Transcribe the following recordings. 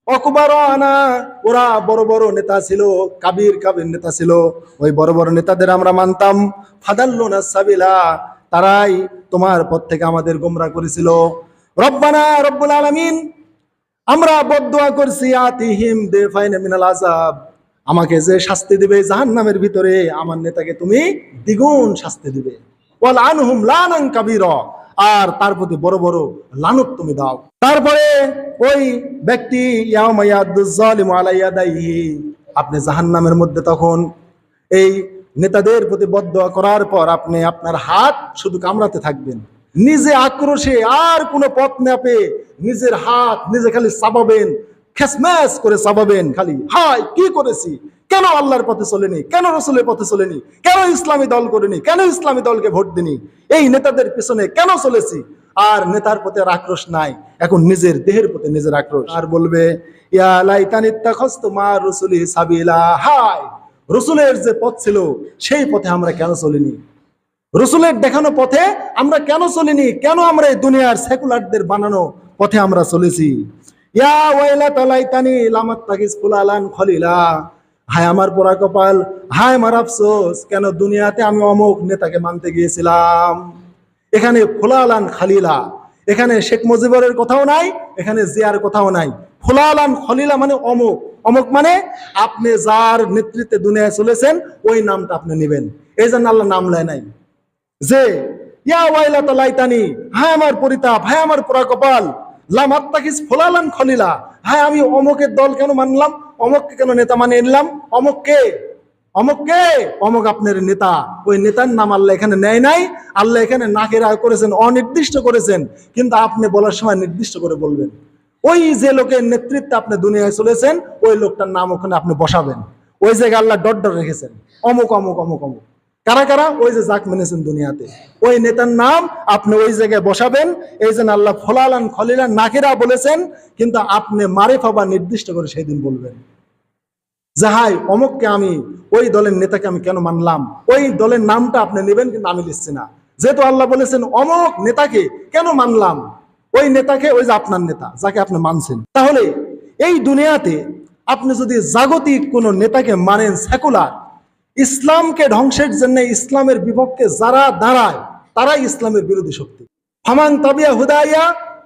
অকবরানা, ওরা বড় বড় নেতা ছিল, কাবির কাবির নেতা ছিল, ওই বড় বড় নেতাদের আমরা মানতাম। ফাদাল্লুনা সাবিলা, তারাই তোমার পথ থেকে আমাদের গোমরা করেছিল। রব্বানা রব্বুল আলামিন, আমরা বদদুয়া করছি, আতিহিম দেফাইনা মিনাল আযাব, আমাকে যে শাস্তি দিবে জাহান্নামের ভিতরে, আমার নেতাকে তুমি দ্বিগুণ শাস্তি দিবে। ওয়াল আনহুম লানান কাবীরা, আর তার প্রতি বড় বড় লানত তুমি দাও। তারপরে ওই ব্যক্তি ইয়াউমা ইয়াদুজ জালিমু আলা ইয়াদাইহি, আপনি জাহান্নামের মধ্যে তখন এই নেতাদের প্রতি বদদুয়া করার পর আপনি আপনার হাত শুধু কামড়াতে থাকবেন, নিজে আক্রোশে আর কোনো পথ না পেয়ে নিজের হাত নিজে খালি চাবাবেন, খেসম্যাস করে চাবাবেন, খালি হায় কি করেছি, কেন আল্লাহর পথে চলেনি, কেন রসুলের পথে চলেনি, কেন ইসলামী দল করিনি, কেন ইসলামী দলকে ভোট দিনি, এই নেতাদের পিছনে কেন চলেছি। আর নেতার প্রতি আর আক্রোশ নাই, এখন নিজের দেহের প্রতি নিজের আক্রোশ। আর বলবে ইয়া লাইতানি ইত্তাখাযতু মা রাসূলি সাবিলা, হায় রসুলের যে পথ ছিল সেই পথে আমরা কেন চলিনি, রসুলের দেখানো পথে আমরা কেন চলিনি, কেন আমরা এই দুনিয়ার সেকুলারদের বানানো পথে আমরা চলেছি। ইয়া ওয়াইলাতা লাইতানি লাম আত্তাখিজ ফুলালান খলিলা, হায় আমার পোড়া কপাল, হায় আমার আফসোস, কেন দুনিয়াতে আমি অমুক নেতাকে মানতে গিয়েছিলাম। এখানে ফুলালান খালিলা, এখানে শেখ মুজিবুরের কথাও নাই, এখানে জিয়ার কথাও নাই। ফুলালান খলিলা মানে অমুক, অমুক মানে আপনি যার নেতৃত্বে দুনিয়ায় চলেছেন ওই নামটা আপনি নেবেন। এই জন্য আল্লাহ নাম লেয় নাই যে ইয়া ওয়াইলাতা লাইতানি, হায় আমার পরিতাপ, হায় আমার পোড়া কপাল, লাম আত্তাখিজ ফুলালান খলিলা, হায় আমি অমুকের দল কেন মানলাম, অমুককে কেন নেতা মানে নিলাম, অমুককে, অমুককে, অমুক আপনার নেতা, ওই নেতার নাম আল্লাহ এখানে নেয় নাই, আল্লাহ এখানে নাকেরা করেছেন, অনির্দিষ্ট করেছেন, কিন্তু আপনি বলার সময় নির্দিষ্ট করে বলবেন। ওই যে লোকের নেতৃত্বে আপনি দুনিয়ায় চলেছেন ওই লোকটার নাম ওখানে আপনি বসাবেন, ওই জায়গায় আল্লাহ ডট ডট রেখেছেন, অমুক অমুক অমুক অমুক, কারা কারা, ওই যে যাক মেনেছেন দুনিয়াতে, ওই নেতার নাম আপনি ওই জায়গায় বসাবেন। এই জন্য আল্লাহ ফলালান খলিলান নাকেরা বলেছেন, কিন্তু আপনি মারিফা বা নির্দিষ্ট করে সেই দিন বলবেন যে হাই অমুককে আমি, ওই দলের নেতাকে আমি কেন মানলাম, ওই দলের নামটা আপনি নেবেন, কিন্তু আমি লিখছি না, যেহেতু আল্লাহ বলেছেন অমুক নেতাকে কেন মানলাম, ওই নেতাকে, ওই যে আপনার নেতা যাকে আপনি মানছেন। তাহলে এই দুনিয়াতে আপনি যদি জাগতিক কোন নেতাকে মানেন, সেকুলার, ইসলামকে ধ্বংসের জন্য, ইসলামের বিপক্ষে যারা দাঁড়ায় তারাই ইসলামের বিরোধী শক্তি। ফামান তাবিয়া হুদাইয়া,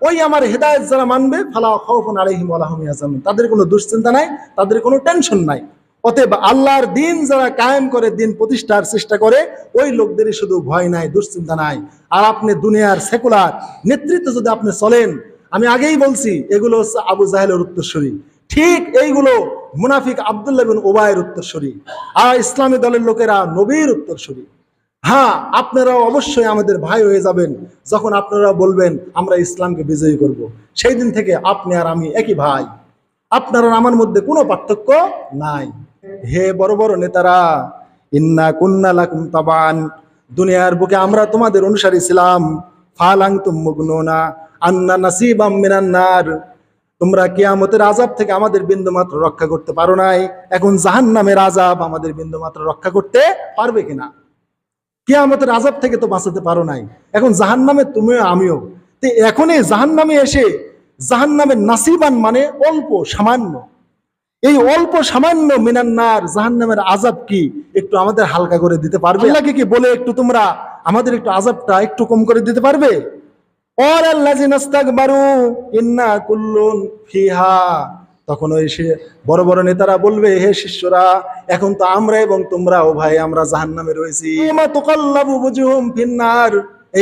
ওই আমার হেদায়েত যারা মানবে, ফালা খাউফুন আলাইহিম ওয়ালা হুম ইয়াহজানুন, তাদের কোনো দুশ্চিন্তা নাই, তাদের কোনো টেনশন নাই। অতএব আল্লাহর দিন যারা কায়েম করে, দিন প্রতিষ্ঠার চেষ্টা করে, ওই লোকদেরই শুধু ভয় নাই, দুশ্চিন্তা নাই। আর আপনি দুনিয়ার সেকুলার নেতৃত্বে যদি আপনি চলেন, আমি আগেই বলছি এগুলো হচ্ছে আবু জাহেলের উত্তরসূরি, ঠিক এইগুলো মুনাফিক আব্দুল্লাহ বিন উবাইয়ের উত্তরসূরি, আর ইসলামী দলের লোকেরা নবীর উত্তরসূরি। হ্যাঁ, আপনারাও অবশ্যই আমাদের ভাই হয়ে যাবেন যখন আপনারা বলবেন আমরা ইসলামকে বিজয়ী করব। সেই দিন থেকে আপনি আর আমি একই ভাই, আপনার আর আমার মধ্যে কোনো পার্থক্য নাই। হে বড় বড় নেতারা, ইন্না কুন্না লাকুম তাবান, দুনিয়ার বুকে আমরা তোমাদের অনুসারী ছিলাম। ফালাংতুম মুগনুনা আন্না নাসিবাম মিনান নার, তোমরা কিয়ামতের আযাব থেকে আমাদের বিন্দুমাত্র রক্ষা করতে পারো নাই, এখন জাহান্নামের আযাব আমাদের বিন্দুমাত্র রক্ষা করতে পারবে কিনা? কিয়ামতের আযাব থেকে তো বাঁচাতে পারো নাই, এখন জাহান্নামে তুমিও আমিও। তো এখনই জাহান্নামে এসে, জাহান্নামের নাসিবান মানে অল্প সামান্য, এই অল্প সামান্য মিনান্নার জাহান্নামের আযাব কি একটু আমাদের হালকা করে দিতে পারবে? আল্লাহকে কি বলে একটু তোমরা আমাদের একটু আযাবটা একটু কম করে দিতে পারবে? ইন্না কুল্লুন ফিহা, তখন ওই বড় বড় নেতারা বলবে, হে শিষ্যরা, এখন তো আমরা এবং তোমরা ও ভাই আমরা জাহান্নামে রয়েছি।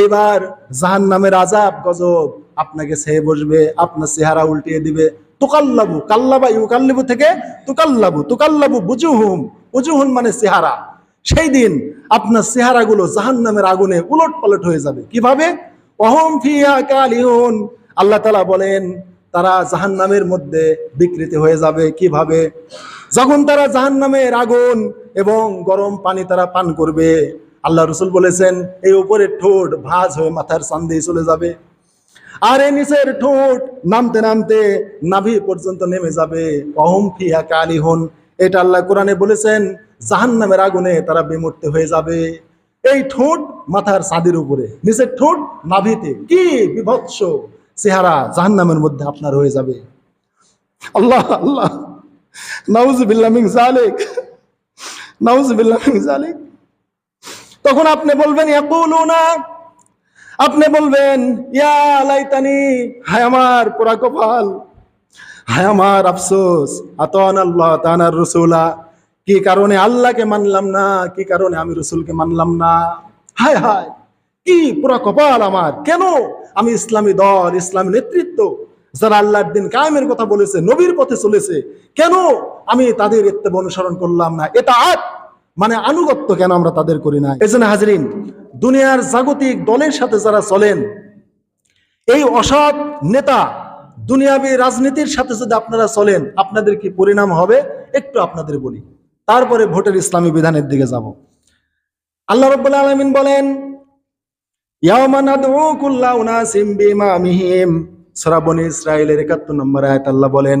এইবার জাহান্নামের আযাব গজব আপনাকে ছেয়ে বসবে, আপনার চেহারা উল্টিয়ে দিবে। তুকাল্লাবু, কাল্লাবা ইউকাল্লিবু থেকে তুকাল্লাবু, তুকাল্লাবু বুজুহুম, বুজুহুন মানে চেহারা। সেই দিন আপনার চেহারাগুলো জাহান্নামের আগুনে উলট পালট হয়ে যাবে। কিভাবে? ওয়াহুম ফিহা কালিহুন, আল্লাহ তাআলা বলেন তারা জাহান্নামের মধ্যে বিকৃতি হয়ে যাবে। কিভাবে? যখন তারা জাহান্নামের আগুন এবং গরম পানি তারা পান করবে, আল্লাহ রাসূল বলেছেন এই উপরের ঠোঁট ভাঁজ হয়ে মাথার চাঁদে চলে যাবে, আর এই নিচের ঠোঁট নামতে নামতে নাভি পর্যন্ত নেমে যাবে। ওয়াহুম ফিহা কালিহুন, এটা আল্লাহ কোরআনে বলেছেন জাহান্নামের আগুনে তারা বিমূর্ত হয়ে যাবে। এই ঠোঁট মাথার চাঁদের উপরে, নিচের ঠোঁট নাভিতে, কি বিভৎস চেহারা জাহান্নামের মধ্যে আপনার হয়ে যাবে। আল্লাহ আল্লাহ, নাউযুবিল্লাহ মিন যালিক, নাউযুবিল্লাহ মিন যালিক। তখন আপনি বলবেন ইয়াকুলুনা, আপনি বলবেন ইয়া লাইতানি, হায় আমার পোড়া কপাল, হায় আমার আফসোস, আতানা আল্লাহ তানার রাসূলা, কি কারণে আল্লাহকে মানলাম না, কি কারণে আমি রাসূলকে মানলাম না। হায় হায়, কি পুরা কপাল আমার, কেন আমি ইসলামী দল, ইসলামী নেতৃত্ব যারা আল্লাহর দিন কায়েমের কথা বলেছে, নবীর পথে চলেছে, কেন আমি তাদের ইত্তেবা অনুসরণ করলাম না, ইতাআত মানে আনুগত্য কেন আমরা তাদের করি না। এজন্য হাজরিন, দুনিয়ার জাগতিক দলের সাথে যারা চলেন, এই অসৎ নেতা দুনিয়াবী রাজনীতির সাথে যদি আপনারা চলেন, আপনাদের কি পরিণাম হবে একটু আপনাদের বলি, তারপরে ভোটের ইসলামী বিধানের দিকে যাব। আল্লাহ রাব্বুল আলামিন বলেন ইয়াওমা নাদউ কুল্লা উনাসিম বিইমামিহিম, সূরা বনী ইসরাঈলের ৭১ নম্বর আয়াত আল্লাহ বলেন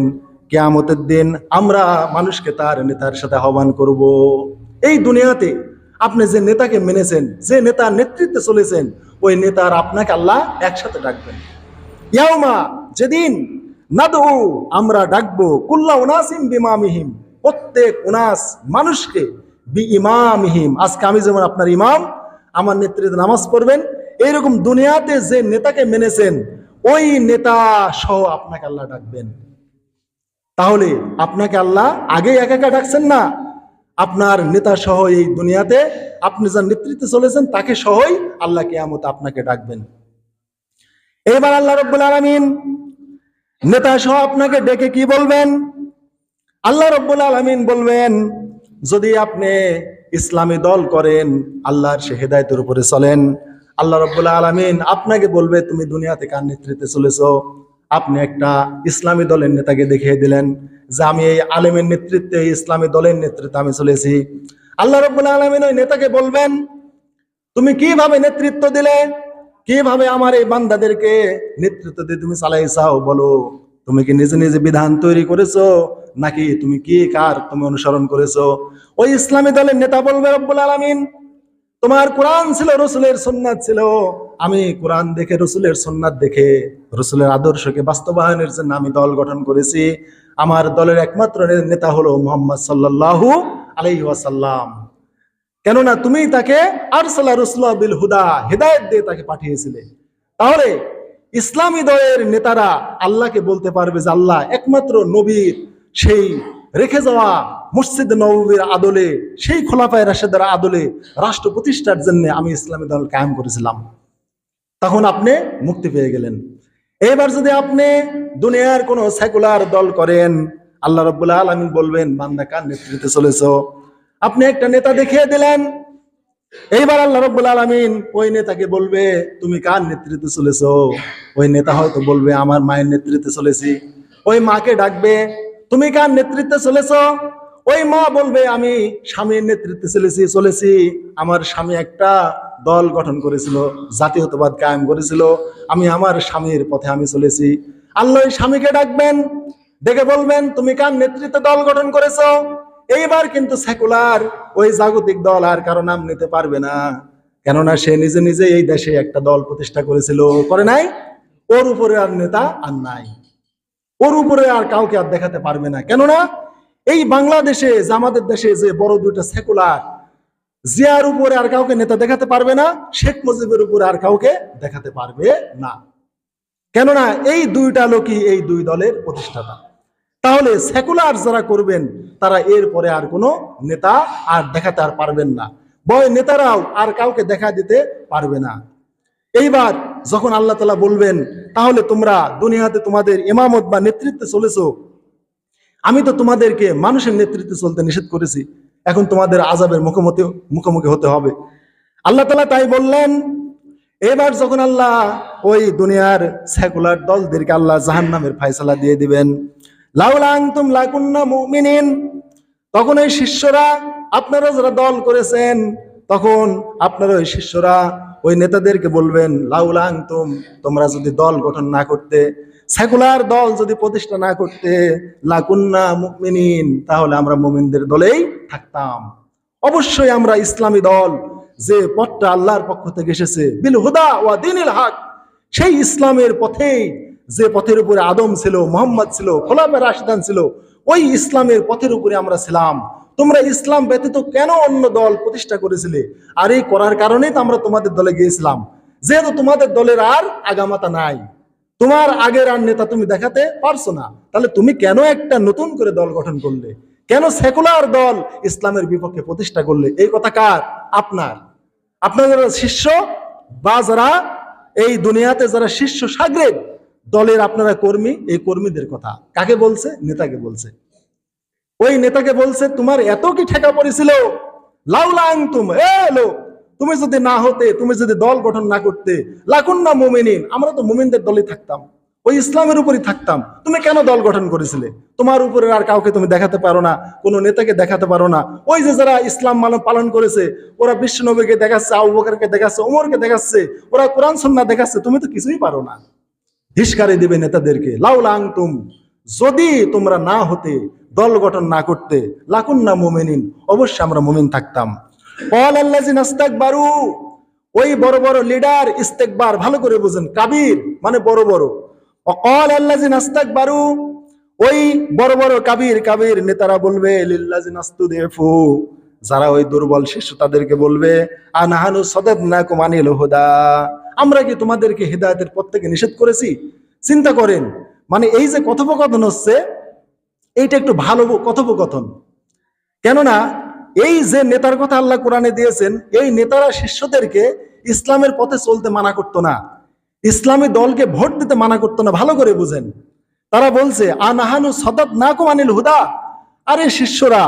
কিয়ামতের দিন আমরা মানুষকে তার নেতার সাথে আহ্বান করব। এই দুনিয়াতে আপনি যে নেতাকে মেনেছেন, যে নেতার নেতৃত্বে চলেছেন, ওই নেতার আপনাকে আল্লাহ একসাথে ডাকবেন। ইয়াওমা যেদিন, নাদউ আমরা ডাকবো, কুল্লা উনাসিম বিইমামিহিম প্রত্যেক উনাস মানুষকে, বিইমামিহিম আজকে আমি যেমন আপনার ইমাম, আমার নেতৃত্বে নামাজ পড়বেন, এইরকম দুনিয়াতে যে নেতাকে মেনেছেন ওই নেতা সহ আপনাকে আল্লাহ ডাকবেন। তাহলে আপনাকে আল্লাহ আগে একা একা ডাকছেন না, আপনার নেতা সহ এই দুনিয়াতে আপনি যার নেতৃত্বে চলেছেন তাকে সহই আল্লাহ কিয়ামতে আপনাকে ডাকবেন। এবার আল্লাহ রাব্বুল আলামিন নেতা সহ আপনাকে ডেকে কি বলবেন? আল্লাহ রাব্বুল আলামিন বলবেন যদি আপনি ইসলামী দল করেন, আল্লাহর সে হেদায়েতের উপরে চলেন, আল্লাহ রাব্বুল আলামিন আপনাকে বলবে তুমি দুনিয়াতে কার নেতৃত্বে চলেছো। আপনি একটা ইসলামী দলের নেতাকে দেখিয়ে দিলেন যে আমি এই আলেমের নেতৃত্বে, ইসলামী দলের নেতৃত্বে আমি চলেছি। আল্লাহ রাব্বুল আলামিন ওই নেতাকে বলবেন তুমি কিভাবে নেতৃত্ব দিলে, কিভাবে আমার এই বান্দাদেরকে নেতৃত্ব দিয়ে তুমি চালাইছাও, বলো তুমি কি নিজে নিজে বিধান তৈরি করেছো নাকি তুমি কি কার তুমি অনুসরণ করেছো। ওই ইসলামী দলের নেতা বলবে রব্বুল আলামিন তোমার কোরআন ছিল, রসুলের সুন্নাত ছিল, আমি কোরআন দেখে, রসুলের সুন্নাত দেখে, রসুলের আদর্শকে বাস্তবায়নের জন্য আমি দল গঠন করেছি। আমার দলের একমাত্র নেতা হলো মুহাম্মদ সাল্লাল্লাহু আলাইহি ওয়াসাল্লাম, কেননা তুমি তাকে আরসালা রাসূলা বিল হুদা, হেদায়েত দিয়ে তাকে পাঠিয়েছিলে। তাহলে ইসলামী দলের নেতারা আল্লাহকে বলতে পারবে যে আল্লাহ একমাত্র নবীর সেই রেখে যাওয়া মসজিদ নববীর আদলে, সেই খোলাফায়ে রাশেদের আদলে রাষ্ট্র প্রতিষ্ঠার জন্য আমি ইসলামী দল কায়েম করেছিলাম। তখন আপনি মুক্তি পেয়ে গেলেন। এবার যদি আপনি দুনিয়ার কোনো সেকুলার দল করেন, আল্লাহ রাব্বুল আলামিন বলবেন বান্দা কার নেতৃত্বে চলেছো। আপনি একটা নেতা দেখিয়ে দিলেন, এইবার আল্লাহ রাব্বুল আলামিন ওই নেতাকে বলবে তুমি কার নেতৃত্বে চলেছো। ওই নেতা হয়তো বলবে আমার মায়ের নেতৃত্বে চলেছি। ওই মাকে ডাকবে তুমি কার নেতৃত্বে চলেছো। ওই মা বলবে আমি স্বামীর নেতৃত্বে চলেছি, আমার স্বামী একটা দল গঠন করেছিল, জাতীয়তাবাদ কায়েম করেছিল, আমি আমার স্বামীর পথে আমি চলেছি। আল্লাহ ওই স্বামীকে ডাকবেন, ডেকে বলবেন তুমি কার নেতৃত্বে দল গঠন করেছো। এইবার কিন্তু সেকুলার ওই জাগতিক দল আর কারো নাম নিতে পারবে না, কেননা সে নিজে নিজে এই দেশে একটা দল প্রতিষ্ঠা করেছিল, করে নাই, ওর উপরে আর নেতা আর নাই, ওর উপরে আর কাউকে আর দেখাতে পারবে না। কেননা এই বাংলাদেশে যে আমাদের দেশে যে বড় দুইটা সেকুলার, জিয়ার উপরে আর কাউকে নেতা দেখাতে পারবে না, শেখ মুজিবের উপরে আর কাউকে দেখাতে পারবে না, কেননা এই দুইটা লোকই এই দুই দলের প্রতিষ্ঠাতা। তাহলে সেকুলার যারা করবেন তারা এর পরে আর কোনো নেতা আর দেখাতে আর পারবেন না, বয় নেতারাও আর কাউকে দেখা দিতে পারবে না। এইবার যখন আল্লাহ তাআলা বলবেন তাহলে তোমরা দুনিয়াতে তোমাদের ইমামত বা নেতৃত্বে চলেছো, আমি তো তোমাদেরকে মানুষের নেতৃত্বে চলতে নিষেধ করেছি, এখন তোমাদের আযাবের মুখোমুখি হতে হবে। আল্লাহ তাআলা তাই বললেন। এবার যখন আল্লাহ ওই দুনিয়ার সেকুলার দলদেরকে আল্লাহ জাহান্নামের ফয়সালা দিয়ে দিবেন, লাউলা আনতুম লাকুন্না মুমিনিন, তখন ওই শিষ্যরা, আপনারা যারা দল করেছেন, তখন আপনারা ওই শিষ্যরা ওই নেতাদেরকে বলবেন লাউলা আনতুম, তোমরা যদি দল গঠন না করতে, সেকুলার দল যদি প্রতিষ্ঠা না করতে, লাকুন্না মুমিনিন, তাহলে আমরা মুমিনদের দলেই থাকতাম। অবশ্যই আমরা ইসলামী দল, যে পথটা আল্লাহর পক্ষ থেকে এসেছে, বিল হুদা ওয়া দীনিল হক, সেই ইসলামের পথেই যে পথের উপরে আদম ছিল, মোহাম্মদ ছিল, খোলাফায়ে রাশিদান ছিল, ওই ইসলামের পথের উপরে আমরা ছিলাম। তোমরা ইসলাম ব্যতীত কেন অন্য দল প্রতিষ্ঠা করেছিলে? আর এই করার কারণেই তো আমরা তোমাদের দলে গিয়েছিলাম। যেহেতু তোমাদের দলের আর আগামাতা নাই, তোমার আগের আর নেতা তুমি দেখাতে পারছো না, তাহলে তুমি কেন একটা নতুন করে দল গঠন করলে? কেন সেকুলার দল ইসলামের বিপক্ষে প্রতিষ্ঠা করলে? এই কথা কার? আপনার। আপনার যারা শিষ্য বা যারা এই দুনিয়াতে যারা শিষ্য সাগরেদ দলের আপনারা কর্মী, এই কর্মীদের কথা কাকে বলছে? নেতাকে বলছে। ওই নেতাকে বলছে, তোমার এত কি ঠেকা পড়েছিল? লাউলা আনতুম, লোক, তুমি যদি না হতে, তুমি যদি দল গঠন না করতে, লাকুন্না মুমিনিন, আমরা তো মুমিনদের দলে থাকতাম, ওই ইসলামের উপরই থাকতাম। তুমি কেন দল গঠন করেছিলে? তোমার উপরে আর কাউকে তুমি দেখাতে পারো না, কোন নেতাকে দেখাতে পারো না। ওই যে যারা ইসলাম পালন করেছে, ওরা বিশ্ব নবীকে দেখাচ্ছে, আবু বকরকে দেখাচ্ছে, ওমরকে দেখাচ্ছে, ওরা কোরআন সুন্নাহ দেখাচ্ছে, তুমি তো কিছুই পারো না। ধিক্কারি দিবে নেতাদেরকে। লাউলা আনতুম, যদি তোমরা না হতে, দল গঠন না করতে, লাকুন্না মুমিনিন, অবশ্যই আমরা মুমিন থাকতাম। ক্বাল আল্লাযিনা ইস্তাকবারু, ওই বড় বড় লিডার, ইস্তেকবার ভালো করে বুঝেন, কাবীর মানে বড় বড়। ক্বাল আল্লাযিনা ইস্তাকবারু, ওই বড় বড় কাবীর নেতারা বলবে, লিল্লাযিনা ইস্তুদিফু, যারা ওই দুর্বল শিশু তাদেরকে বলবে, আনহানু সাদাদনাকুম আনিল হুদা, আমরা কি তোমাদেরকে হিদায়াতের পথ থেকে নিষেধ করেছি? চিন্তা করেন, মানে এই যে কথোপকথন হচ্ছে, এইটা একটু ভালো কথোপকথন। কেননা এই যে নেতার কথা আল্লাহ কোরআনে দিয়েছেন, এই নেতারা শিষ্যদেরকে ইসলামের পথে চলতে মানা করতো না, ইসলামী দলকে ভোট দিতে মানা করতো না। ভালো করে বুঝেন, তারা বলছে, আনহানু সাদাদনাকুম আনিল হুদা, আরে শিষ্যরা,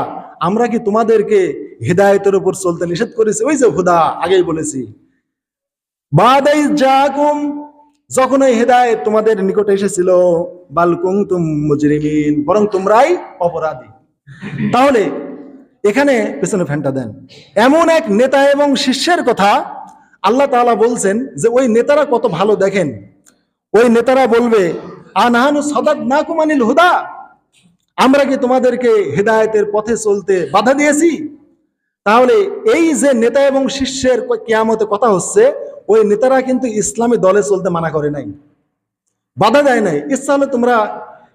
আমরা কি তোমাদেরকে হিদায়াতের উপর চলতে নিষেধ করেছি? ওই যে হুদা, আগেই বলেছি। বাদাই জাকুম, যখন ওই হেদায়েত তোমাদের নিকটে এসেছিল, বাল কুনতুম মুজরিমিন, বরং তোমরাই অপরাধী। তাহলে এখানে পেছনে ফ্যানটা দেন, এমন এক নেতা এবং শিষ্যের কথা আল্লাহ তাআলা বলছেন যে ওই নেতারা কত ভালো। দেখেন, ওই নেতারা বলবে, আনহানু সাদাদনাকুম আনিল হুদা, আমরা কি তোমাদেরকে হেদায়েতের পথে চলতে বাধা দিয়েছি? তাহলে এই যে নেতা এবং শিষ্যের কিয়ামতে কথা হচ্ছে, ওই নেতারা কিন্তু ইসলামী দলে চলতে মানা করে নাই, বাধা দেয় নাই। ইচ্ছা হলে তোমরা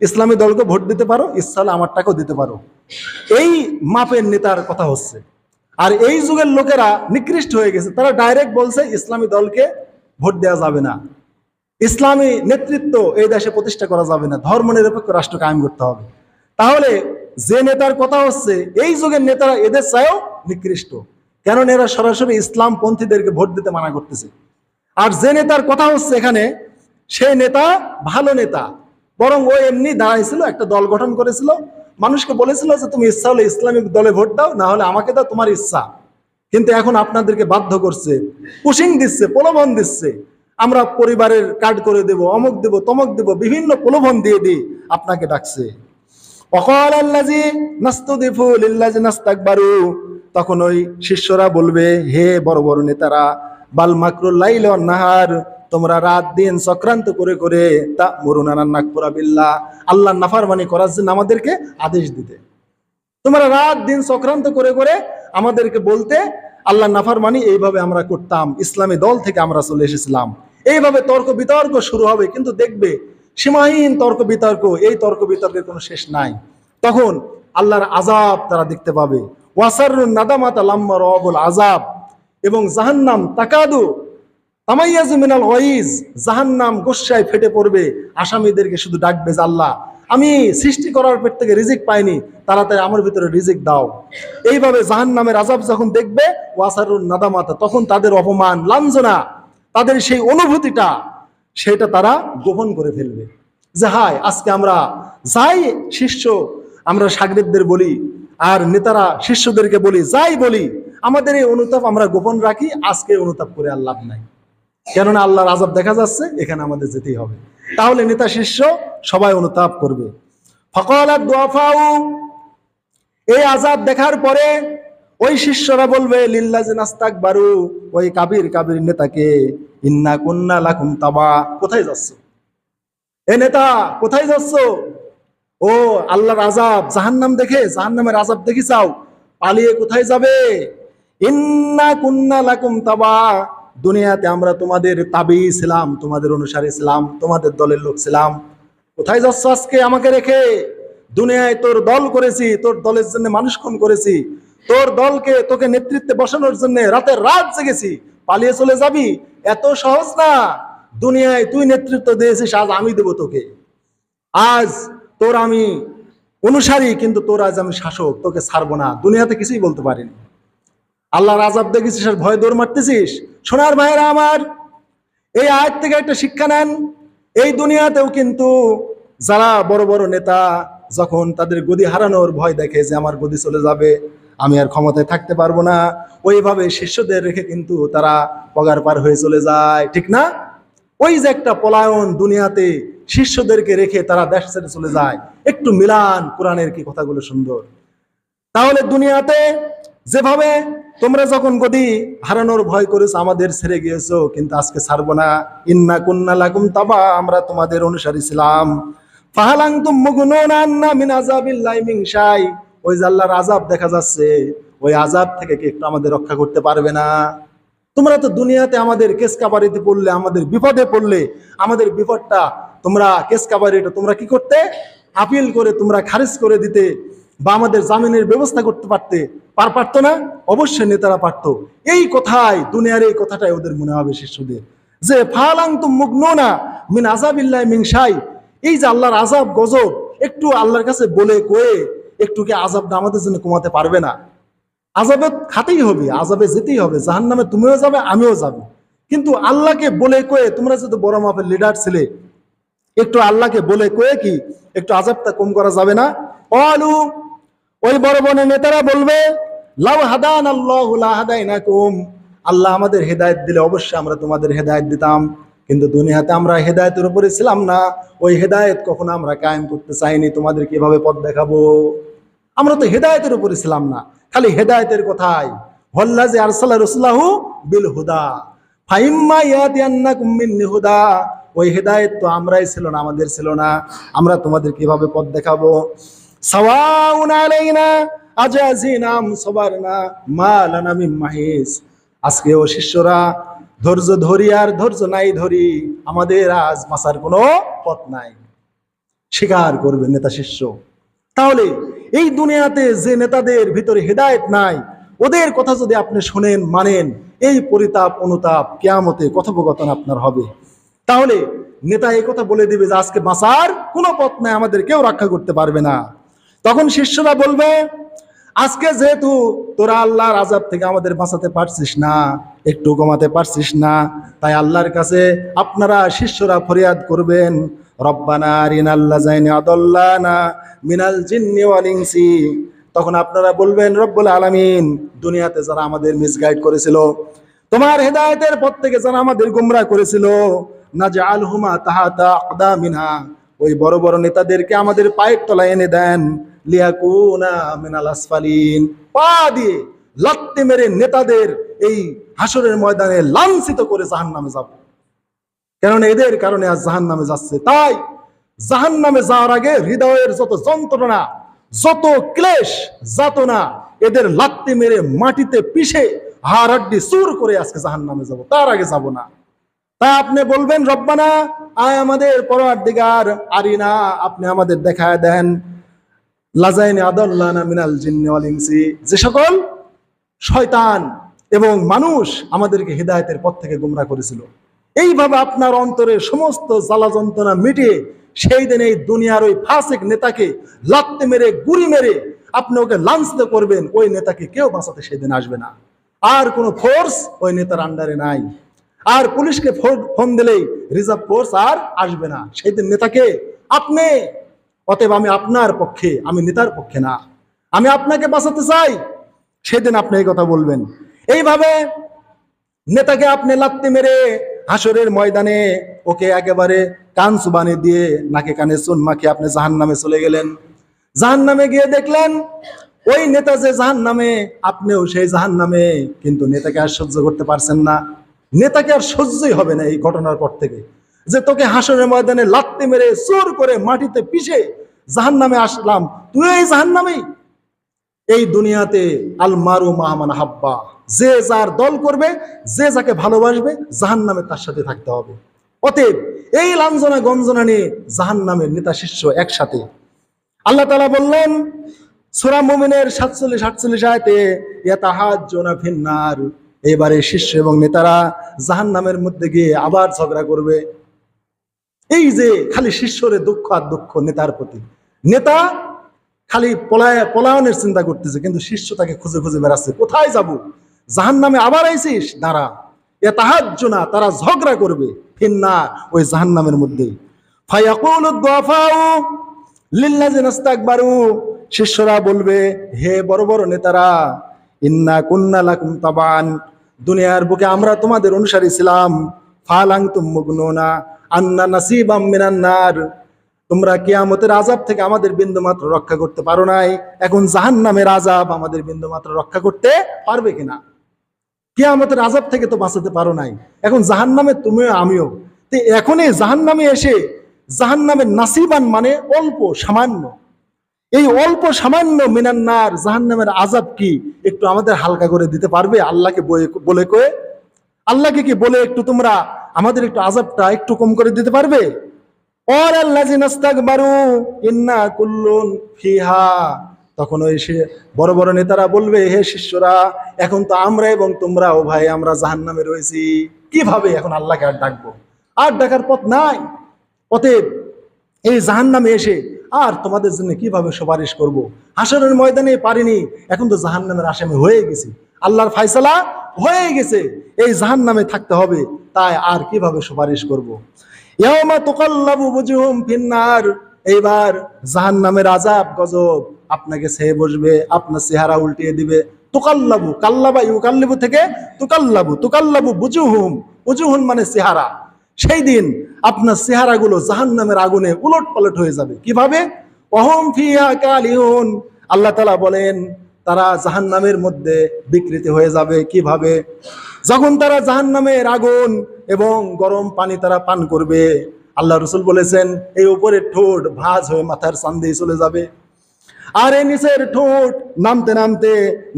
ইসলামী দলকে ভোট দিতে পারো, ইচ্ছা হলে আমার টাকাও দিতে পারো, এই মাপের নেতার কথা হচ্ছে। আর এই যুগের লোকেরা নিকৃষ্ট হয়ে গেছে, তারা ডাইরেক্ট বলছে ইসলামী দলকে ভোট দেওয়া যাবে না, ইসলামী নেতৃত্ব এই দেশে প্রতিষ্ঠা করা যাবে না, ধর্মনিরপেক্ষ রাষ্ট্র কায়েম করতে হবে। তাহলে যে নেতার কথা হচ্ছে, এই যুগের নেতারা এদের চাইও নিকৃষ্ট, কেন এরা সরাসরি ইসলাম পন্থীদেরকে ভোট দিতে মানা করতেছে। আর যে নেতার কথা হচ্ছে এখানে, সেই নেতা ভালো নেতা, বরং ও এমনি দাঁড়াইছিল, একটা দল গঠন করেছিল, মানুষকে বলেছিল যে তুমি ইচ্ছা হলে ইসলামিক দলে ভোট দাও, না হলে আমাকে দাও, তোমার ইচ্ছা। কিন্তু এখন আপনাদেরকে বাধ্য করছে, পুশিং দিচ্ছে, প্রলোভন দিচ্ছে, আমরা পরিবারের কার্ড করে দেব, অমুক দেব, তমক দেব, বিভিন্ন প্রলোভন দিয়ে দিয়ে আপনাকে ডাকছে। ওয়াকাল আল্লাযী নাস্তুদিফু লিল্লাযিনা ইস্তাকবারু, তখন ওই শিষ্যরা বলবে, হে বড় বড় নেতারা, বাল মাকরুল লাইল ওয়ান নাহার, তোমরা রাত দিন চক্রান্ত করে করে তা'মুরুনা আন নাকফুরা বিল্লাহ, আল্লাহর নাফরমানি করার জন্য আমাদেরকে আদেশ দিতে। তোমরা রাত দিন চক্রান্ত করে করে আমাদেরকে বলতে আল্লাহর নাফরমানি, এইভাবে আমরা করতাম, ইসলামী দল থেকে আমরা চলে এসেছিলাম। এইভাবে তর্ক বিতর্ক শুরু হবে, কিন্তু দেখবে সীমাহীন তর্ক বিতর্ক, এই তর্ক বিতর্কের কোনো শেষ নাই। তখন আল্লাহর আযাব তারা দেখতে পাবে। ওয়াসারুন নাদামাতা লাম্মা রাআবুল আযাব, এবং জাহান্নাম তাকাদু তামাইয়াজু মিনাল গায়জ, জাহান্নাম গোস্বায় ফেটে পড়বে, আসামীদেরকে শুধু ডাকবে যে আল্লাহ, আমি সৃষ্টি করার পেট থেকে রিজিক পাইনি, তাড়াতাড়ি আমার ভিতরে রিজিক দাও। এইভাবে জাহান্নামের আযাব যখন দেখবে, ওয়াসারুন নাদামাতা, তখন তাদের অপমান, লাঞ্ছনা, তাদের সেই অনুভূতিটা, সেটা তারা গোপন করে ফেলবে যে হায়, আজকে আমরা যাই শিষ্য, আমরা শাগরেদদের বলি, আর নেতারা শিষ্যদেরকে বলি, যাই বলি, আমাদের এই অনুতাপ আমরা গোপন রাখি, আজকে অনুতাপ করে আর লাভ নাই, কেননা আল্লাহর আযাব দেখা যাচ্ছে, এখানে আমাদের যেতেই হবে। তাহলে নেতা শিষ্য সবাই অনুতাপ করবে। ফাকালাত দুআফাউ, এই আযাব দেখার পরে ওই শিষ্যরা বলবে লিল্লাযিনা ইস্তাকবারু, ওই কাবির নেতাকে, ইন্না কুন্না লাকুম তাবা, কোথায় যাচ্ছ এ নেতা, কোথায় যাচ্ছ? ও আল্লাহর আযাব, জাহান্নাম দেখে, জাহান্নামের আযাব দেখি চাও, পালিয়ে কোথায় যাবে? ইন্না কুন্না লাকুম তাবা, দুনিয়াতে আমরা তোমাদের তাবি ছিলাম, তোমাদের অনুসারী ছিলাম, তোমাদের দলের লোক ছিলাম। কোথায় যাচ্ছ আজকে আমাকে রেখে? দুনিয়ায় তোর দল করেছি, তোর দলের জন্য মানুষ খুন করেছি, তোর দলকে তোকে নেতৃত্বে বসানোর জন্য রাতের রাত জেগেছি, পালিয়ে চলে যাবি? এত সহজ না। দুনিয়ায় তুই নেতৃত্ব দিয়েছিস, আজ আমি দেব তোকে। আজ তোর আমি অনুসারী, কিন্তু তোর আজ আমি শাসক, তোকে ছাড়বো না। দুনিয়াতে কিছুই বলতে পারিনি। আল্লাহর আযাব দেখেছিস আর ভয় দৌড় মারতেছিস? সোনার ভাইয়েরা আমার, এই আয়াত থেকে একটা শিক্ষা নেন। এই দুনিয়াতেও কিন্তু যারা বড় বড় নেতা যখন তাদের গদি হারানোর ভয় দেখে যে আমার গদি চলে যাবে, আমি আর ক্ষমতায় থাকতে পারবো না, ওইভাবে শিষ্যদের রেখে কিন্তু তারা পগার পার হয়ে চলে যায়, ঠিক না? ওই যে একটা পলায়ন, দুনিয়াতে শিষ্যদেরকে রেখে তারা দেশ ছেড়ে চলে যায়। একটু মিলান কোরআনের কি কথাগুলো সুন্দর। তাহলে দুনিয়াতে যেভাবে তোমরা যখন গদি হারানোর ভয় করেছো, আমাদের ছেড়ে গিয়েছো, কিন্তু আজকে ছাড়বো না। ইন্না কুন্না লাকুম তাবা, আমরা তোমাদের অনুসারী ছিলাম। ফাহাল আনতুম মুগনুনা আন্না মিন আযাবিল্লাহি মিন শাই, ওই যে আল্লাহর আযাব দেখা যাচ্ছে, ওই আযাব থেকে কি একটু আমাদের রক্ষা করতে পারবে না? তোমরা তো দুনিয়াতে আমাদের কেস কাবারিতে পড়লে, আমাদের বিপদে পড়লে, আমাদের বিপদটা তোমরা কেস কাবারিটা তোমরা কি করতে? আপিল করে তোমরা খারিজ করে দিতে, বা আমাদের জামিনের ব্যবস্থা করতে পারতো না? অবশ্যই নেতারা পারতো। এই কথাই, দুনিয়ার এই কথাটাই ওদের মনে হবে শিষ্যদের, যে ফালাংতুম মুগনুনা মিন আযাবিল্লাহি মিন শাই, এই যে আল্লাহর আযাব গজব, একটু আল্লাহর কাছে বলে কয়ে একটু কি আযাবটা আমাদের জন্য কমাতে পারবে না? আযাবে খাতেই হবে, আযাবে যেতেই হবে, জাহান্নামে তুমিও যাবে, আমিও যাব। কিন্তু আল্লাহকে বলে কয়ে, তোমরা যদি বড় মাপের লিডার ছিলে, একটু আল্লাহকে বলে কয়ে কি একটু আযাবটা কম করা যাবে না? ক্বালু, ওই বড় বড় নেতারা বলবে, লাউ হাদানাল্লাহু লা হাদাইনাকুম, আল্লাহ আমাদের হেদায়েত দিলে অবশ্যই আমরা তোমাদের হেদায়েত দিতাম। কিন্তু দুনিয়াতে আমরা হেদায়েতের উপরে ছিলাম না, ওই হেদায়েত কখনো আমরা কায়েম করতে চাইনি। তোমাদের কিভাবে পথ দেখাবো? আমরা তো হেদায়েতের উপরে ছিলাম না, খালি হেদায়েতের কথাই। ওয়াল্লাযী আরসালা রাসূলাহু বিল হুদা ফাইম্মা ইয়াতিয়ান্নাকুম মিন্নি হুদা, ওই হেদায়েত তো আমরাই ছিল না, আমাদের ছিল না। আমরা তোমাদের কিভাবে পথ দেখাবো? সাওয়াউন আলাইনা আজাজিনা আম সাবারনা মা লানা মিন মাহিস, আজকে ও শিষ্যরা ধৈর্য ধরি আর ধৈর্য নাই ধরি, আমাদের আজ বাঁচার কোনো পথ নাই। স্বীকার করবে নেতা শিষ্য। তাহলে এই দুনিয়াতে যে নেতাদের ভিতরে হেদায়েত নাই, ওদের কথা যদি আপনি শোনেন, মানেন, এই পরিতাপ অনুতাপ কিয়ামতে কথোপকথন আপনার হবে। তাহলে নেতা এই কথা বলে দিবে যে আজকে বাঁচার কোনো পথ নাই, আমাদের কেউ রক্ষা করতে পারবে না। তখন শিষ্যরা বলবে, আজকে যেহেতু তোরা আল্লাহর আযাব থেকে আমাদের বাঁচাতে পারছিস না, একটু কমাতে পারছিস না, তাই আল্লাহর কাছে আপনারা শিষ্যরা ফরিয়াদ করবেন, রব্বানা আরিনাল্লাযাইনি আদাল্লানা মিনাল জিন্নি ওয়াল ইনসি। তখন আপনারা বলবেন, রব্বুল আলামিন, দুনিয়াতে যারা আমাদের মিসগাইড করেছিল, তোমার হেদায়েতের পথ থেকে যারা আমাদের গোমরাহ করেছিল, নাজআলহুমা তাহাতা আকদামিনা, ওই বড় বড় নেতাদেরকে আমাদের পায়ের তলায় এনে দেন, লিয়াকুনা মিনাল আসফালিন, পা দিয়ে লাত্তি মেরে নেতাদের এই হাসরের ময়দানে লাঞ্ছিত করে জাহান্নামে যাব। কারণ এদের কারণে আজ জাহান্নামে যাচ্ছে। তাই জাহান্নামে যাওয়ার আগে হৃদয়ের যত যন্ত্রণা, যত ক্লেশ, যাতনা, এদের লাত্তি মেরে মাটিতে পিষে হাড় হাড্ডি চুর করে আজকে জাহান্নামে যাব, তার আগে যাব না। তা আপনি বলবেন, রব্বানা, আয় আমাদের পরওয়ারদিগার, আরিনা, আপনি আমাদের দেখায় দেন, লাযাইনি আদাল্লানা মিনাল জিন্নি ওয়াল ইনসি, যে সকল শয়তান এবং মানুষ আমাদেরকে হিদায়াতের পথ থেকে গোমরাহ করেছিল। এইভাবে আপনার অন্তরের সমস্ত জ্বালা যন্ত্রণা মিটিয়ে সেই দিন এই দুনিয়ার ওই ফাসিক নেতাকে লাত্তি মেরে, গুড়ি মেরে আপনি ওকে লাঞ্ছিত করবেন। ওই নেতাকে কেউ বাঁচাতে সেদিন আসবে না, আর কোনো ফোর্স ওই নেতার আন্ডারে নাই। আর পুলিশকে ফোন দিলেই রিজার্ভ ফোর্স আর আসবে না সেদিন নেতাকে আপনি। অতএব আমি আপনার পক্ষে, আমি নেতার পক্ষে না, আমি আপনাকে বাঁচাতে চাই, সেদিন আপনি এই কথা বলবেন। এইভাবে নেতাকে আপনি লাত্তি মেরে হাসরের ময়দানে ওকে একেবারে কান সুবানি দিয়ে নাকে কানে চুন মাখিয়ে আপনি জাহান্নামে চলে গেলেন। জাহান্নামে গিয়ে দেখলেন ওই নেতা যে জাহান্নামে, আপনিও সেই জাহান্নামে, কিন্তু নেতাকে আর সহ্য করতে পারছেন না। নেতাকে আর সহ্যই হবে না এই ঘটনার পর থেকে, যে তোকে হাসরের ময়দানে লাত্তি মেরে চোর করে মাটিতে পিষে জাহান্নামে আসলাম, তুই এই জাহান্নামেই। এই দুনিয়াতে আল মারু মা মান হাব্বা, যে যার দল করবে, যে যাকে ভালোবাসবে, জাহান্নামে তার সাথে থাকতে হবে। অতএব এই লাঞ্ছনা গঞ্জনা নিয়ে জাহান্নামের নেতা শিষ্য একসাথে। আল্লাহ তাআলা বললেন সূরা মুমিনের 47-48 আয়াতে, ইয়াতাহাজ্জুনা ফিন্নার, এবারে শিষ্য এবং নেতারা জাহান্নামের মধ্যে গিয়ে আবার ঝগড়া করবে। এই যে খালি শিষ্যরে দুঃখ আর দুঃখ নেতার প্রতি, নেতা খালি পলায়নের চিন্তা করতেছে, কিন্তু শিষ্য তাকে খুঁজে খুঁজে বেড়াচ্ছে, কোথায় যাব, জাহান্নামে আবার আইছিস, দাঁড়া। ইয়াতাহাজ্জুনা, তারা ঝগড়া করবে, ফিন্নার, ওই জাহান্নামের মধ্যেই। ফায়াকুলু দুআফাউ লিল্লাযিনা ইসতাকবারু, শিষ্যরা বলবে, হে বড় বড় নেতারা, ইন্না কুন্না লাকুম তাবান, দুনিয়ার বুকে আমরা তোমাদের অনুসারী ছিলাম, ফাল আনতুম মুগনুনা আন্না নাসিবাম মিনান নার, তোমরা কিয়ামতের আযাব থেকে আমাদের বিন্দুমাত্র রক্ষা করতে পারো নাই, এখন জাহান্নামের আযাব আমাদের বিন্দুমাত্র রক্ষা করতে পারবে কিনা? কিয়ামতের আযাব থেকে তো বাঁচাতে পারো নাই, এখন জাহান্নামে তুমিও আমিও। তো এখন এই জাহান্নামে এসে, জাহান্নামের নাসিবান মানে অল্প সামান্য, এই অল্প সামান্য মিনান্নার জাহান্নামের আযাব কি একটু আমাদের হালকা করে দিতে পারবে? আল্লাহকে বলে কয়ে, আল্লাহকে কি বলে একটু তোমরা আমাদের একটু আযাবটা একটু কম করে দিতে পারবে? ওর আল্লাযিনা ইসতাকবারু ইন্না কুল্লুন ফিহা, তখন ওই সে বড় বড় নেতারা বলবে, হে শিষ্যরা, এখন তো আমরা এবং তোমরা, ও ভাই, আমরা জাহান্নামে রয়েছি, কিভাবে এখন আল্লাহকে আর ডাকবো? আর ডাকার পথ নাই। অতএব এই জাহান্নামে এসে আর তোমাদের জন্য কিভাবে সুপারিশ করব? হাসরের ময়দানে পারিনি, এখন তো জাহান্নামের আসামি হয়ে গেছি, আল্লাহর ফায়সালা হয়ে গেছে, এই জাহান্নামে থাকতে হবে, তাই আর কিভাবে সুপারিশ করব? ইয়াউমা তুকাল্লাবু বুজুহুম ফিন্নার, এইবার জাহান্নামের আযাব গজব আপনাকে ছেয়ে বসবে, আপনার চেহারা উল্টিয়ে দিবে। তুকাল্লাবু, কাল্লাবা ইউকাল্লিবু থেকে তুকাল্লাবু, তুকাল্লাবু বুজুহুম, বুজুহুন মানে চেহারা। সেই দিন আপনার চেহারাগুলো জাহান্নামের আগুনে উলট পালট হয়ে যাবে। কিভাবে? ওয়াহুম ফিহা কালিহুন, আল্লাহ তাআলা বলেন তারা জাহান্নামের মধ্যে বিকৃতি হয়ে যাবে। কিভাবে? যখন তারা জাহান্নামের আগুন এবং গরম পানি তারা পান করবে, আল্লাহ রাসূল বলেছেন এই উপরের ঠোঁট ভাঁজ হয়ে মাথার চাঁদে চলে যাবে, আর এই নিচের ঠোঁট নামতে নামতে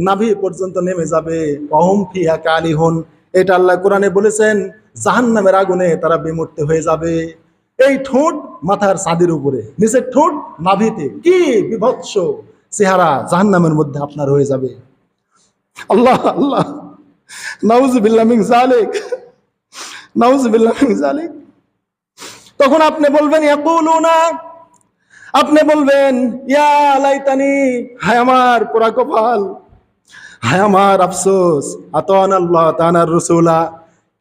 নাভি পর্যন্ত নেমে যাবে। ওয়াহুম ফিহা কালিহুন, এটা আল্লাহ কোরআনে বলেছেন, জাহান্নামের আগুনে তারা বিমূর্ত হয়ে যাবে। এই ঠোঁট মাথার চাঁদের উপরে, নিচের ঠোঁট নাভিতে, কি বিভৎস চেহারা জাহান্নামের মধ্যে আপনার হয়ে যাবে। আল্লাহ আল্লাহ, নাউযুবিল্লাহ মিন যালিক, নাউযুবিল্লাহ মিন যালিক। তখন আপনি বলবেন, ইয়াকুলুনা, আপনি বলবেন, ইয়া লাইতানি, হায় আমার পোড়া কপাল, হায় আমার আফসোস, আতানা আল্লাহ তানার রাসূলা,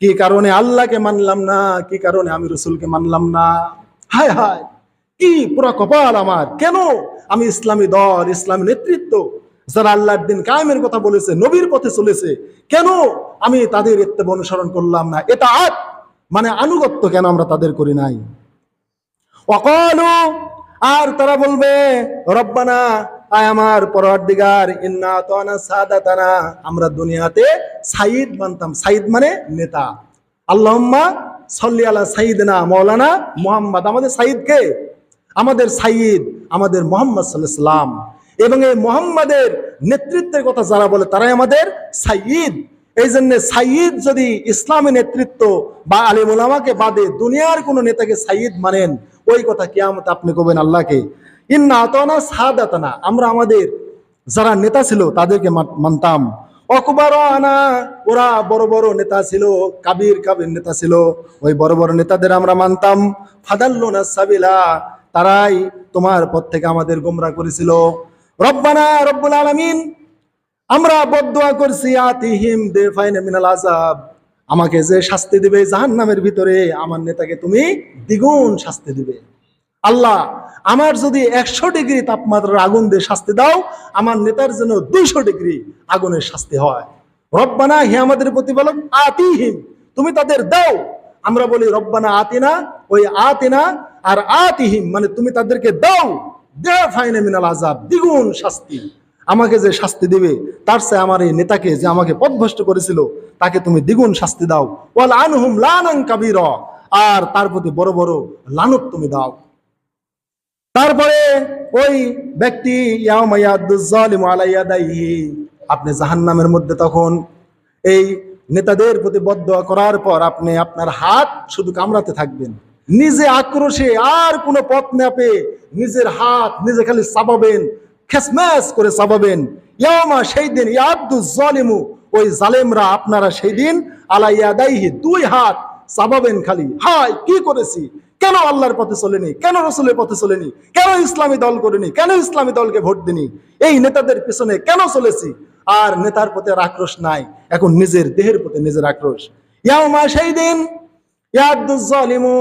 কি কারণে আল্লাহকে মানলাম না, কি কারণে আমি রাসূলকে মানলাম না, হায় হায় কি পুরা কপাল আমার, কেন আমি ইসলামী দল, ইসলামী নেতৃত্ব যারা আল্লাহর দিন কায়েমের কথা বলেছে, নবীর পথে চলেছে, কেন আমি তাদের ইত্তেবা অনুসরণ করলাম না, ইতাআত মানে আনুগত্য কেন আমরা তাদের করি নাই। ওয়াকালু, আর তারা বলবে, রব্বানা, আয় আমার পরওয়ারদিগার, ইন্না আতানা সাদাতানা, আমরা দুনিয়াতে সাইয়্যিদ মানতাম, সাইয়্যিদ মানে নেতা, আল্লাহুম্মা সাল্লি আলা সাইয়্যিদিনা মাওলানা মুহাম্মদ, আমাদের সাইয়্যিদ কে? আমাদের সাইয়্যিদ আমাদের মুহাম্মদ সাল্লাল্লাহু আলাইহি সাল্লাম, এবং এই মুহাম্মাদের নেতৃত্বের কথা যারা বলে তারাই আমাদের সাইয়্যিদ। এই জন্য সাইয়্যিদ যদি ইসলামী নেতৃত্ব বা আলেম ওলামাকে বাদে দুনিয়ার কোন নেতাকে সাইয়্যিদ মানেন, ওই কথা কিয়ামতে আপনি কবেন আল্লাহকে, ইন্না আতানা সাদাতানা, আমরা আমাদের যারা নেতা ছিল তাদেরকে মানতাম। অকবারানা, ওরা বড় বড় নেতা ছিল, কাবির কাবির নেতা ছিল, ওই বড় বড় নেতাদের আমরা মানতাম। ফাদাল্লুনা সাবিলা, তারাই তোমার পথ থেকে আমাদের গোমরা করেছিল। রব্বানা রব্বুল আলামিন, আমরা বদদুয়া করছি, আতিহিম দেফাইনা মিনাল আযাব, আমাকে যে শাস্তি দিবে জাহান্নামের ভিতরে, আমার নেতাকে তুমি দ্বিগুণ শাস্তি দিবে। আল্লাহ, আমার যদি 100 ডিগ্রি তাপমাত্রার আগুন দিয়ে শাস্তি দাও, আমার নেতার জন্য 200 ডিগ্রি আগুনের শাস্তি হয়। রব্বানা, হে আমাদের প্রতিপালক, আতিহিম, তুমি তাদের দাও। আমরা বলি রব্বানা আতিনা, ওই আতিনা আর আতিহিম মানে তুমি তাদেরকে দাও, দেফাইনা মিনাল আযাব, দ্বিগুণ শাস্তি। আমাকে যে শাস্তি দিবে তার চেয়ে আমার এই নেতাকে যে আমাকে পথভ্রষ্ট করেছিল তাকে তুমি দ্বিগুণ শাস্তি দাও। ওয়াল আনহুম লানান কাবীরা, আর তার প্রতি বড় বড় লানত তুমি দাও। তারপরে ওই ব্যক্তি ইয়াউমা ইয়াদুজ জালিমু আলা ইয়াদাইহি, আপনি জাহান্নামের মধ্যে তখন এই নেতাদের প্রতি বদদোয়া করার পর আপনি আপনার হাত শুধু কামড়াতে থাকবেন, নিজে আক্রোশে আর কোনো পথ না পেয়ে নিজের হাত নিজে খালি চাবাবেন, খেসম্যাস করে চাবাবেন। ইয়ামা, সেই দিন, ইয়াদু জালিমু, ওই জালেমরা, আপনারা সেই দিন আলা ইয়াদাইহি, দুই হাত চাবাবেন খালি। হায়, কি করেছি, কেন আল্লাহর পথে চলেনি, কেন রসুলের পথে চলেনি, কেন ইসলামী দল করিনি, কেন ইসলামী দলকে ভোট দিনি, এই নেতাদের পিছনে কেন চলেছি। আর নেতার প্রতি আর আক্রোশ নাই, এখন নিজের দেহের প্রতি নিজের আক্রোশ। ইয়াউমা, সেই দিন, ইয়াদু জালিমু,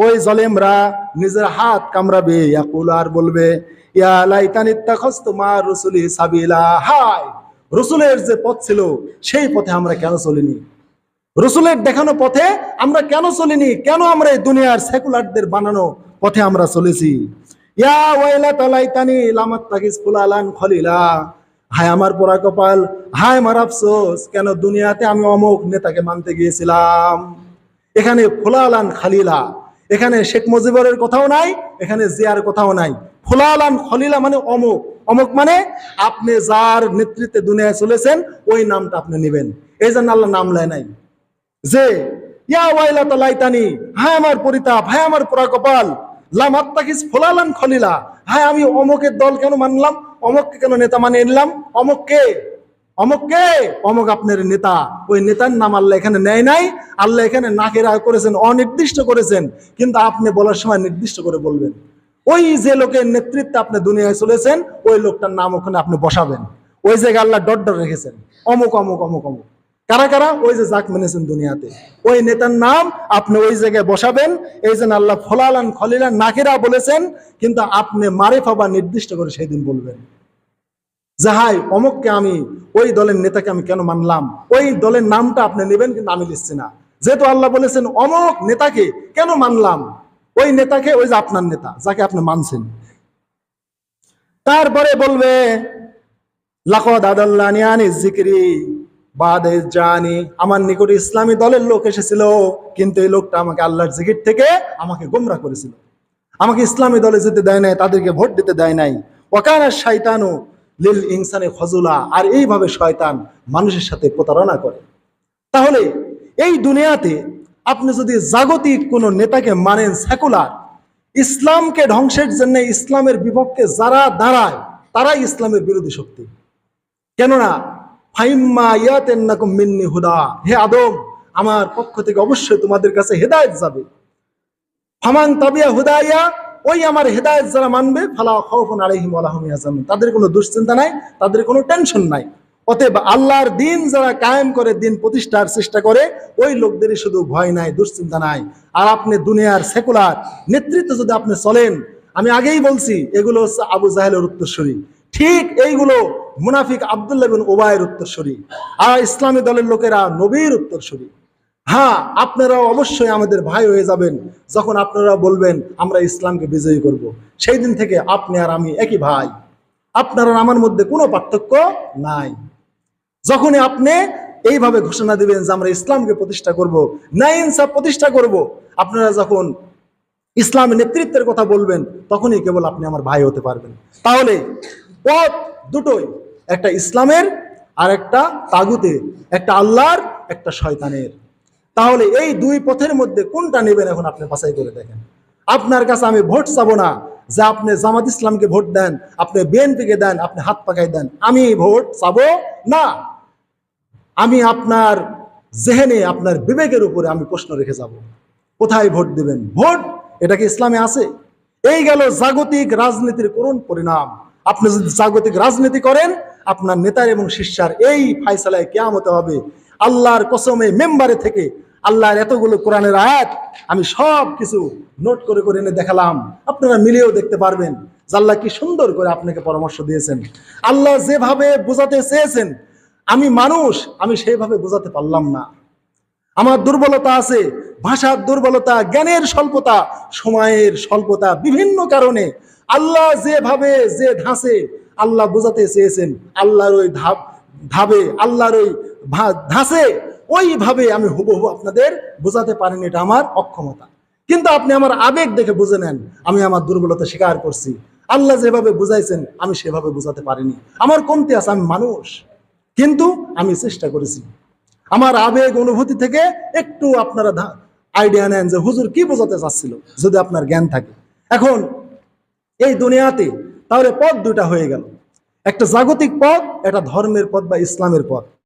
ওই জালেমরা নিজের হাত কামড়াবে, ইয়াকুল, আর বলবে, ইয়া লাইতানি ইত্তাখাযতু মা রাসূলি সাবিলা, হায়, রসুলের যে পথ ছিল সেই পথে আমরা কেন চলিনি, রসুলের দেখানো পথে আমরা কেন চলিনি, কেন আমরা এই দুনিয়ার সেকুলারদের বানানো পথে আমরা চলেছি। ইয়া ওয়াইলাতা লাইতানি লাম আত্তাখিজ ফুলালান খলিলা, হায় আমার পোড়া কপাল, হায় আমার আফসোস, কেন দুনিয়াতে আমি অমুক নেতাকে মানতে গিয়েছিলাম। এখানে ফুলালান খালিলা, এখানে শেখ মুজিবুরের কথাও নাই, এখানে জিয়ার কথাও নাই। ফুলালান খলিলা মানে অমুক, অমুক মানে আপনি যার নেতৃত্বে দুনিয়ায় চলেছেন ওই নামটা আপনি নেবেন। এই জন্য আল্লাহ নাম লেয় নাই যে ইয়া ওয়াইলাতা লাইতানি, হায় আমার পরিতাপ, হায় আমার পোড়া কপাল, লাম আত্তাখিজ ফুলালান খলিলা, হায় আমি অমুকের দল কেন মানলাম, অমুককে কেন নেতা মানে নিলাম। অমুককে, অমুককে, অমুক আপনার নেতা, ওই নেতার নাম আল্লাহ এখানে নেয় নাই। আল্লাহ এখানে নাকেরা করেছেন, অনির্দিষ্ট করেছেন, কিন্তু আপনি বলার সময় নির্দিষ্ট করে বলবেন। ওই যে লোকের নেতৃত্বে আপনি দুনিয়ায় চলেছেন ওই লোকটার নাম ওখানে আপনি বসাবেন। ওই জায়গায় আল্লাহ ডট ডট রেখেছেন, অমুক অমুক অমুক অমুক, কারা কারা, ওই যে যাক মেনেছেন দুনিয়াতে, ওই নেতার নাম আপনি ওই জায়গায় বসাবেন। এই জন্য আল্লাহ ফলালান খলিলান নাকিরা বলেছেন, কিন্তু আপনি মারিফা বা নির্দিষ্ট করে সেই দিন বলবেন যে হাই অমুককে, আমি ওই দলের নেতাকে আমি কেন মানলাম, ওই দলের নামটা আপনি নেবেন, কিন্তু আমি লিখছি না। যেহেতু আল্লাহ বলেছেন অমুক নেতাকে কেন মানলাম, ওই নেতাকে, ওই যে আপনার নেতা যাকে আপনি মানছেন। তারপরে বলবে লাকাদ আদাল্লানি আনি যিকরি বাদা ইয জানি, আমার নিকট ইসলামী দলের লোক এসেছিল, কিন্তু এই লোকটা আমাকে আল্লাহর জিকির থেকে আমাকে গোমরাহ করেছিল, আমাকে ইসলামী দলে যেতে দেয় নাই, তাদেরকে ভোট দিতে দেয় নাই। ওয়া কানা শাইতানু লিল ইনসানি খজুলা, আর এইভাবে শয়তান মানুষের সাথে প্রতারণা করে। তাহলে এই দুনিয়াতে আপনি যদি জাগতিক কোন নেতাকে মানেন, সেকুলার, ইসলামকে ধ্বংসের জন্য, ইসলামের বিপক্ষে যারা দাঁড়ায় তারাই ইসলামের বিরোধী শক্তি। কেননা ফাইম্মা ইয়াতান্নাকুম মিন্নি হুদা, হে আদম, আমার পক্ষ থেকে অবশ্যই তোমাদের কাছে হেদায়েত যাবে। ফামান তাবিয়া হুদাইয়া, ওই আমার হেদায়েত যারা মানবে, ফালা খাউফুন আলাইহিম ওয়ালা হুম ইয়াহজানুন, তাদের কোনো দুশ্চিন্তা নাই, তাদের কোনো টেনশন নাই। অতএব আল্লাহর দিন যারা কায়েম করে, দিন প্রতিষ্ঠার চেষ্টা করে, ওই লোকদেরই শুধু ভয় নাই, দুশ্চিন্তা নাই। আর আপনি দুনিয়ার সেকুলার নেতৃত্বে যদি আপনি চলেন, আমি আগেই বলছি এগুলো হচ্ছে আবু জাহেলের উত্তরসূরি, ঠিক এইগুলো মুনাফিক আব্দুল্লাহ বিন উবাইয়ের উত্তরসূরি, আর ইসলামী দলের লোকেরা নবীর উত্তরসূরি। হ্যাঁ, আপনারাও অবশ্যই আমাদের ভাই হয়ে যাবেন যখন আপনারা বলবেন আমরা ইসলামকে বিজয়ী করব। সেই দিন থেকে আপনি আর আমি একই ভাই, আপনার আর আমার মধ্যে কোনো পার্থক্য নাই। যখনই আপনি এইভাবে ঘোষণা দিবেন যে আমরা ইসলামকে প্রতিষ্ঠা করব, ন্যায় ইনসাফ প্রতিষ্ঠা করব, আপনারা যখন ইসলামের নেতৃত্বের কথা বলবেন, তখনই কেবল আপনি আমার ভাই হতে পারবেন। তাহলে পথ দুটোই, একটা ইসলামের আর একটা তাগুতের, একটা আল্লাহর একটা শয়তানের। তাহলে এই দুই পথের মধ্যে কোনটা নেবেন এখন আপনি বাছাই করে দেখেন। আপনার কাছে আমি ভোট চাবো না যে আপনি জামাত ইসলামকে ভোট দেন, আপনি বিএনপিকে দেন, আপনি হাত পাকাই দেন, আমি ভোট চাবো না। আমি আপনার জেহেনে, আপনার বিবেকের উপরে আমি প্রশ্ন রেখে যাব, কোথায় ভোট দিবেন। ভোট এটা কি ইসলামে আছে? এই গেল জাগতিক রাজনীতির করুণ পরিণাম। আপনি যদি জাগতিক রাজনীতি করেন, আপনার নেতার এবং শিষ্যার এই ফায়সালায় কিয়ামত হবে। আল্লাহর কসমে মেম্বারে থেকে আল্লাহর এতগুলো কোরআনের আয়াত আমি সব কিছু নোট করে করে এনে দেখালাম, আপনারা মিলিয়েও দেখতে পারবেন যে আল্লাহ কি সুন্দর করে আপনাকে পরামর্শ দিয়েছেন। আল্লাহ যেভাবে বোঝাতে চেয়েছেন, আমি মানুষ, আমি সেইভাবে বোঝাতে পারলাম না। আমার দুর্বলতা আছে, ভাষার দুর্বলতা, জ্ঞানের স্বল্পতা, সময়ের স্বল্পতা, বিভিন্ন কারণে আল্লাহ যেভাবে যে ধাঁচে আল্লাহ বোঝাতে চেয়েছেন, আল্লাহর ওই ধাবে, আল্লাহর ওই ধাঁচে ওইভাবে আমি হুবহু আপনাদের বোঝাতে পারিনি, এটা আমার অক্ষমতা। কিন্তু আপনি আমার আবেগ দেখে বুঝে নেন, আমি আমার দুর্বলতা স্বীকার করছি। আল্লাহ যেভাবে বুঝাইছেন আমি সেভাবে বোঝাতে পারিনি, আমার কমতি আছে, আমি মানুষ, কিন্তু আমি চেষ্টা করেছি। আমার আবেগ অনুভূতি থেকে একটু আপনারা আইডিয়া নেন যে হুজুর কি বোঝাতে চাচ্ছিল, যদি আপনার জ্ঞান থাকে। এখন এই দুনিয়াতে তাহলে পথ দুটা হয়ে গেল, একটা জাগতিক পথ, একটা ধর্মের পথ বা ইসলামের পথ।